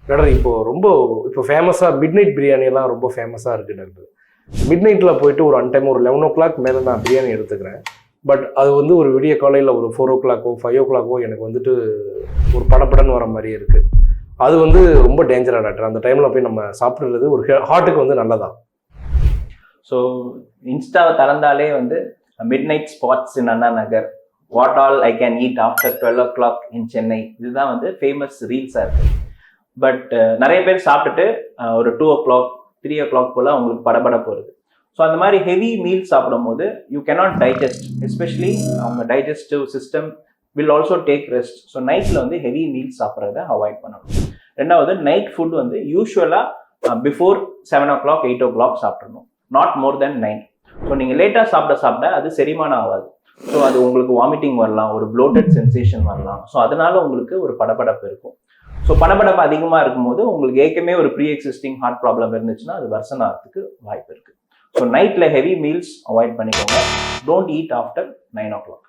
Doctor இப்போ ஃபேமஸாக mid night biryani எல்லாம் ரொம்ப ஃபேமஸாக இருக்குது டாக்டர். மிட் நைட்டில் போயிட்டு ஒரு அன்டைம் ஒரு 11 o'clock மேலே நான் பிரியாணி எடுத்துக்கிறேன். பட் அது வந்து ஒரு விடிய காலையில் ஒரு 4 o'clock 5 o'clock எனக்கு வந்துட்டு ஒரு படப்படன்னு வர மாதிரியே இருக்குது. அது வந்து ரொம்ப டேஞ்சரா டாக்டர். அந்த டைமில் போய் நம்ம சாப்பிட்றது ஒரு ஹார்ட்டுக்கு வந்து நல்லதா? ஸோ இன்ஸ்டாவை திறந்தாலே வந்து mid night spots in Anna Nagar, what all I can eat after 12 o'clock இன் சென்னை, இதுதான் வந்து ஃபேமஸ் ரீல்ஸாக இருக்குது. பட் நிறைய பேர் சாப்பிட்டுட்டு ஒரு 2 o'clock 3 o'clock போல் அவங்களுக்கு படபட போகிறது. ஸோ அந்த மாதிரி ஹெவி மீல்ஸ் சாப்பிடும் போது யூ கேனாட் டைஜஸ்ட், எஸ்பெஷலி அவங்க digestive system will also take rest. So நைட்டில் வந்து ஹெவி மீல்ஸ் சாப்பிட்றத அவாய்ட் பண்ணணும். ரெண்டாவது, நைட் ஃபுட் வந்து யூஸ்வலாக பிஃபோர் 7 o'clock 8 o'clock சாப்பிட்றணும், நாட் மோர் தென் 9. ஸோ நீங்கள் லேட்டாக சாப்பிட அது செரிமானம் ஆகாது. ஸோ அது உங்களுக்கு வாமிட்டிங் வரலாம், ஒரு ப்ளோட்டட் சென்சேஷன் வரலாம். ஸோ அதனால உங்களுக்கு ஒரு படபடப்பு இருக்கும். ஸோ படபடப்பு அதிகமாக இருக்கும்போது உங்களுக்கு ஏற்கனவே ஒரு ப்ரீ எக்ஸிஸ்டிங் ஹார்ட் ப்ராப்ளம் இருந்துச்சுன்னா அது வர்சன் ஆகிறதுக்கு வாய்ப்பு இருக்குது. ஸோ நைட்டில் ஹெவி மீல்ஸ் அவாய்ட் பண்ணிக்கோங்க. Don't eat after 9 o'clock.